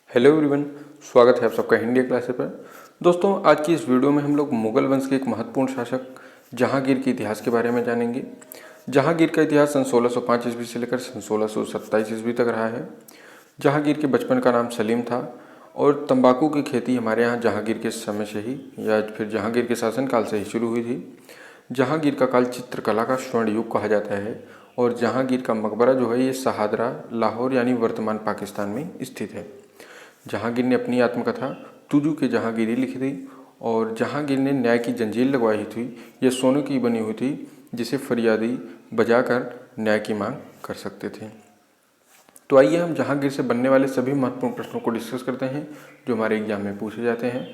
Hello everyone, स्वागत है आप सबका हिंदी क्लासेस पर। दोस्तों, आज की इस वीडियो में हम लोग मुगल वंश के एक महत्वपूर्ण शासक जहांगीर के इतिहास के बारे में जानेंगे। जहांगीर का इतिहास सन 1605 ईस्वी से लेकर सन 1627 ईस्वी तक रहा है। जहांगीर के बचपन का नाम सलीम था और तंबाकू की खेती हमारे यहाँ जहांगीर के समय से ही या फिर जहांगीर के शासनकाल से ही शुरू हुई थी। जहांगीर का काल चित्रकला का स्वर्ण युग कहा जाता है और जहांगीर का मकबरा जो है ये शहादरा, लाहौर यानी वर्तमान पाकिस्तान में स्थित है। जहांगीर ने अपनी आत्मकथा तुजू के जहांगीरी लिखी थी और जहांगीर ने न्याय की जंजीर लगवाई थी। यह सोने की बनी हुई थी जिसे फरियादी बजाकर न्याय की मांग कर सकते थे। तो आइए हम जहांगीर से बनने वाले सभी महत्वपूर्ण प्रश्नों को डिस्कस करते हैं जो हमारे एग्जाम में पूछे जाते हैं।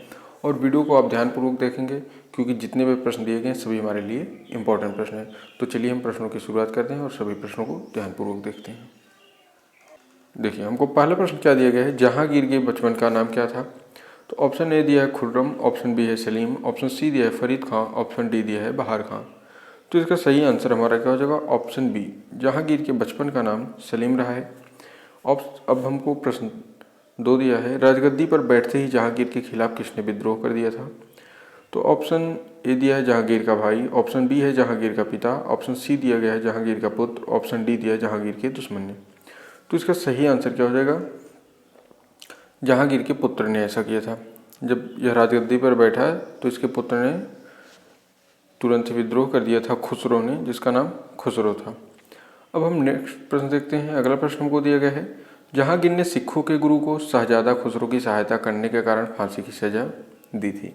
और वीडियो को आप ध्यानपूर्वक देखेंगे क्योंकि जितने भी प्रश्न दिए गए हैं सभी हमारे लिए इंपॉर्टेंट प्रश्न हैं। तो चलिए हम प्रश्नों की शुरुआत करते हैं और सभी प्रश्नों को ध्यानपूर्वक देखते हैं। देखिए, हमको पहला प्रश्न क्या दिया गया है, जहांगीर के बचपन का नाम क्या था। तो ऑप्शन ए दिया है खुर्रम, ऑप्शन बी है सलीम, ऑप्शन सी दिया है फरीद खां, ऑप्शन डी दिया है बहार खां। तो इसका सही आंसर हमारा क्या हो जाएगा, ऑप्शन बी, जहांगीर के बचपन का नाम सलीम रहा है। अब हमको प्रश्न 2 दिया है, राजगद्दी पर बैठते ही जहांगीर के खिलाफ किसने विद्रोह कर दिया था। तो ऑप्शन ए दिया है जहांगीर का भाई, ऑप्शन बी है जहांगीर का पिता, ऑप्शन सी दिया गया है जहांगीर का पुत्र, ऑप्शन डी दिया है जहांगीर के दुश्मन ने। तो इसका सही आंसर क्या हो जाएगा, जहांगीर के पुत्र ने ऐसा किया था। जब यह राजगद्दी पर बैठा है तो इसके पुत्र ने तुरंत ही विद्रोह कर दिया था, खुसरो ने, जिसका नाम खुसरो था। अब हम नेक्स्ट प्रश्न देखते हैं। अगला प्रश्न हमको दिया गया है, जहांगीर ने सिखों के गुरु को शहजादा खुसरो की सहायता करने के कारण फांसी की सजा दी थी।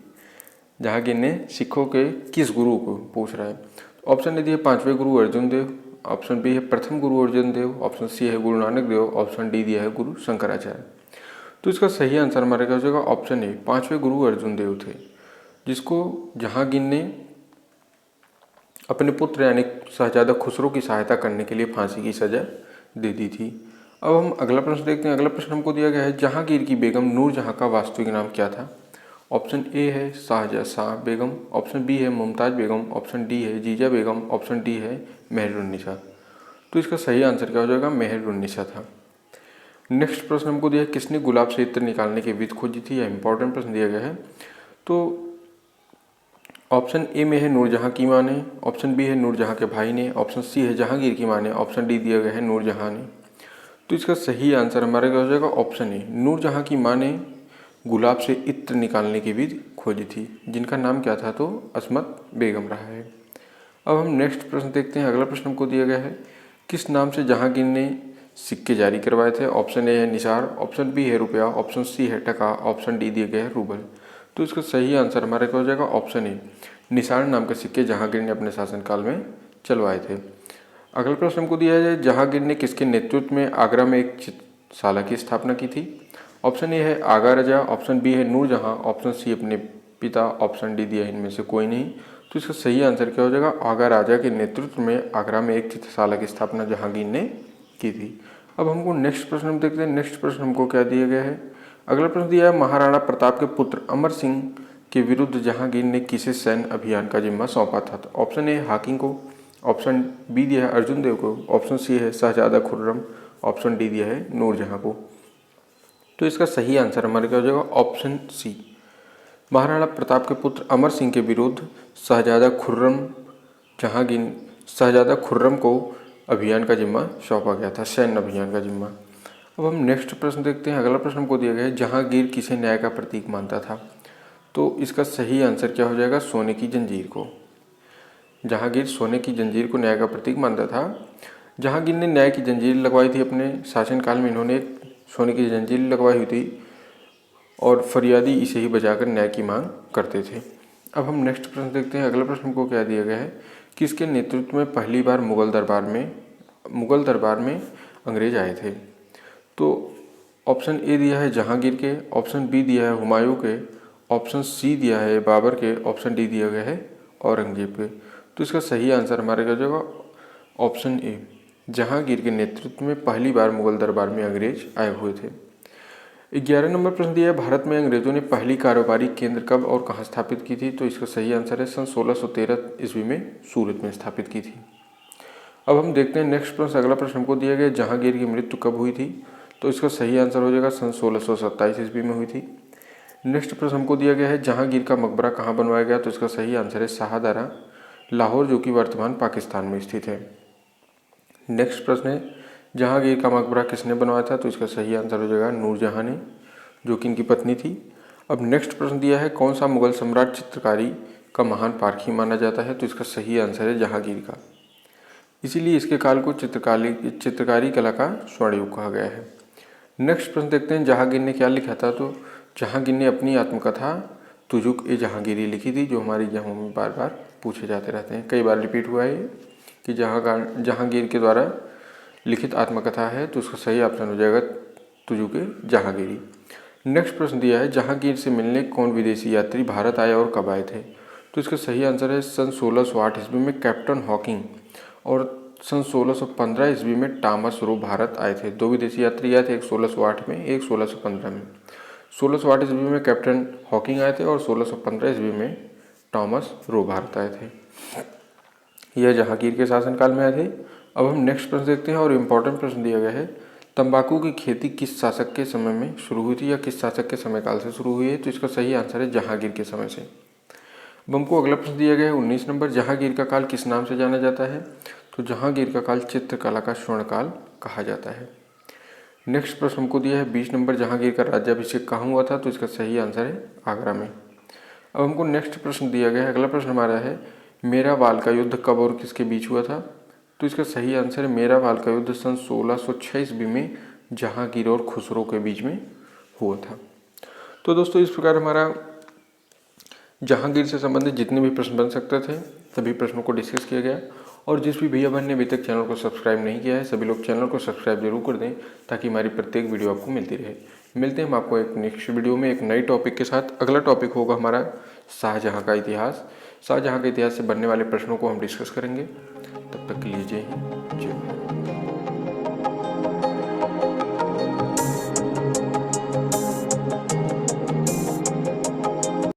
जहांगीर ने सिखों के किस गुरु को पूछ रहा है। ऑप्शन ए दिए 5वें गुरु अर्जुन देव, ऑप्शन बी है प्रथम गुरु अर्जुन देव, ऑप्शन सी है गुरु नानक देव, ऑप्शन डी दिया है गुरु शंकराचार्य। तो इसका सही आंसर हमारे क्या हो जाएगा, ऑप्शन ए, 5वें गुरु अर्जुन देव थे, जिसको जहांगीर ने अपने पुत्र यानी शहजादा खुसरो की सहायता करने के लिए फांसी की सजा दे दी थी। अब हम अगला प्रश्न देखते हैं। अगला प्रश्न हमको दिया गया है, जहांगीर की बेगम नूरजहां का वास्तविक नाम क्या था। ऑप्शन ए है शाहजहाँ बेगम, ऑप्शन बी है मुमताज़ बेगम, ऑप्शन डी है जीजा बेगम, ऑप्शन डी है मेहरुन्निसा। तो इसका सही आंसर क्या हो जाएगा, मेहरुन्निसा था। नेक्स्ट प्रश्न हमको दिया है, किसने गुलाब से इत्र निकालने की विधि खोजी थी। यह इंपॉर्टेंट प्रश्न दिया गया है। तो ऑप्शन ए में है नूरजहां की माँ ने, ऑप्शन बी है नूरजहां के भाई ने, ऑप्शन सी है जहांगीर की माँ ने, ऑप्शन डी दिया गया है नूरजहां ने। तो इसका सही आंसर हमारा क्या हो जाएगा, ऑप्शन ए, नूरजहां की माँ ने गुलाब से इत्र निकालने की विधि खोजी थी, जिनका नाम क्या था, तो अस्मत बेगम रहा है। अब हम नेक्स्ट प्रश्न देखते हैं। अगला प्रश्न हमको दिया गया है, किस नाम से जहांगीर ने सिक्के जारी करवाए थे। ऑप्शन ए है निसार, ऑप्शन बी है रुपया, ऑप्शन सी है टका, ऑप्शन डी दिया गया है रूबल। तो इसका सही आंसर हमारा क्या हो जाएगा, ऑप्शन ए, निसार नाम के सिक्के जहांगीर ने अपने शासनकाल में चलवाए थे। अगला प्रश्न हमको दिया है, जहांगीर ने किसके नेतृत्व में आगरा में एक चित्रशाला की स्थापना की थी। ऑप्शन ए है आगा रजा, ऑप्शन बी है नूरजहां, ऑप्शन सी अपने पिता, ऑप्शन डी दिया है इनमें से कोई नहीं। तो इसका सही आंसर क्या हो जाएगा, आगा राजा के नेतृत्व में आगरा में एक चित्रशाला की स्थापना जहांगीर ने की थी। अब हमको नेक्स्ट प्रश्न हम देखते हैं। नेक्स्ट प्रश्न हमको क्या दिया गया है। अगला प्रश्न दिया है, महाराणा प्रताप के पुत्र अमर सिंह के विरुद्ध जहांगीर ने किसे सैन्य अभियान का जिम्मा सौंपा था। तो ऑप्शन ए हाकिम को, ऑप्शन बी दिया है अर्जुन देव को, ऑप्शन सी है शहजादा खुर्रम, ऑप्शन डी दिया है नूरजहां को। तो इसका सही आंसर हमारे क्या हो जाएगा, ऑप्शन सी, महाराणा प्रताप के पुत्र अमर सिंह के विरुद्ध शहजादा खुर्रम को अभियान का जिम्मा सौंपा गया था, सैन्य अभियान का जिम्मा। अब हम नेक्स्ट प्रश्न देखते हैं। अगला प्रश्न हमको दिया गया है, जहांगीर किसे न्याय का प्रतीक मानता था। तो इसका सही आंसर क्या हो जाएगा, सोने की जंजीर को। जहांगीर सोने की जंजीर को न्याय का प्रतीक मानता था। जहांगीर ने न्याय की जंजीर लगवाई थी अपने शासनकाल में, इन्होंने एक सोने की जंजीर लगवाई हुई थी और फरियादी इसे ही बजाकर न्याय की मांग करते थे। अब हम नेक्स्ट प्रश्न देखते हैं। अगला प्रश्न हमको क्या दिया गया है, किसके नेतृत्व में पहली बार मुगल दरबार में अंग्रेज आए थे। तो ऑप्शन ए दिया है जहांगीर के, ऑप्शन बी दिया है हुमायूं के, ऑप्शन सी दिया है बाबर के, ऑप्शन डी दिया गया है औरंगजेब के। तो इसका सही आंसर हमारे क्या हो जाएगा, ऑप्शन ए, जहांगीर के नेतृत्व में पहली बार मुगल दरबार में अंग्रेज आए हुए थे। 11 नंबर प्रश्न दिया है, भारत में अंग्रेजों ने पहली कारोबारी केंद्र कब और कहाँ स्थापित की थी। तो इसका सही आंसर है सन 1613 ईस्वी में सूरत में स्थापित की थी। अब हम देखते हैं नेक्स्ट प्रश्न। अगला प्रश्न हमको दिया गया, जहांगीर की मृत्यु कब हुई थी। तो इसका सही आंसर हो जाएगा सन 1627 ईस्वी में हुई थी। नेक्स्ट प्रश्न हमको दिया गया है जहांगीर का मकबरा कहाँ बनवाया गया, तो इसका सही आंसर है शाहदरा, लाहौर, जो कि वर्तमान पाकिस्तान में स्थित है। नेक्स्ट प्रश्न है जहांगीर का मकबरा किसने बनवाया था, तो इसका सही आंसर हो जाएगा नूरजहां ने, जो कि इनकी पत्नी थी। अब नेक्स्ट प्रश्न दिया है कौन सा मुगल सम्राट चित्रकारी का महान पारखी माना जाता है, तो इसका सही आंसर है जहांगीर का, इसीलिए इसके काल को चित्रकारी कला का स्वर्ण युग कहा गया है। नेक्स्ट प्रश्न देखते हैं जहांगीर ने क्या लिखा था, तो जहांगीर ने अपनी आत्मकथा तुजुक ए जहांगीरी लिखी थी, जो हमारे एग्जामों में बार बार पूछे जाते रहते हैं, कई बार रिपीट हुआ है ये कि जहांगीर के द्वारा लिखित आत्मकथा है, तो उसका सही ऑप्शन हो जाएगा तुजुक ए जहांगीरी। नेक्स्ट प्रश्न दिया है जहांगीर से मिलने कौन विदेशी यात्री भारत आए और कब आए थे, तो इसका सही आंसर है सन 1608 ईस्वी में कैप्टन हॉकिंग और सन 1615 ईस्वी में टॉमस रो भारत आए थे। दो विदेशी यात्री आए थे, एक 1608 में, एक 1615 में। 1608 ईस्वी में कैप्टन हॉकिंग आए थे और 1615 ईस्वी में टॉमस रो भारत आए थे। यह जहांगीर के शासनकाल में आए थे। अब हम नेक्स्ट प्रश्न देखते हैं और इम्पोर्टेंट प्रश्न दिया गया है तंबाकू की खेती किस शासक के समय में शुरू हुई थी या किस शासक के समय काल से शुरू हुई है, तो इसका सही आंसर है जहांगीर के समय से। अब हमको अगला प्रश्न दिया गया है 19 नंबर जहांगीर का काल किस नाम से जाना जाता है, तो जहांगीर का काल चित्रकला का स्वर्ण काल कहा जाता है। नेक्स्ट प्रश्न हमको दिया है 20 नंबर जहांगीर का राज्याभिषेक कहाँ हुआ था, तो इसका सही आंसर है आगरा में। अब हमको नेक्स्ट प्रश्न दिया गया है, अगला प्रश्न हमारा है मेरा वाल का युद्ध कब और किसके बीच हुआ था, तो इसका सही आंसर है मेरा वाल का युद्ध सन 1606 ईस्वी में जहांगीर और खुसरो के बीच में हुआ था। तो दोस्तों इस प्रकार हमारा जहांगीर से संबंधित जितने भी प्रश्न बन सकते थे सभी प्रश्नों को डिस्कस किया गया। और जिस भी भैया बहन ने अभी तक चैनल को सब्सक्राइब नहीं किया है सभी लोग चैनल को सब्सक्राइब जरूर कर दें ताकि हमारी प्रत्येक वीडियो आपको मिलती रहे। मिलते हैं हम आपको एक नेक्स्ट वीडियो में एक नई टॉपिक के साथ। अगला टॉपिक होगा हमारा शाहजहाँ का इतिहास। शाहजहाँ के इतिहास से बनने वाले प्रश्नों को हम डिस्कस करेंगे। तब तक के लिए जय हिंद, जय भारत।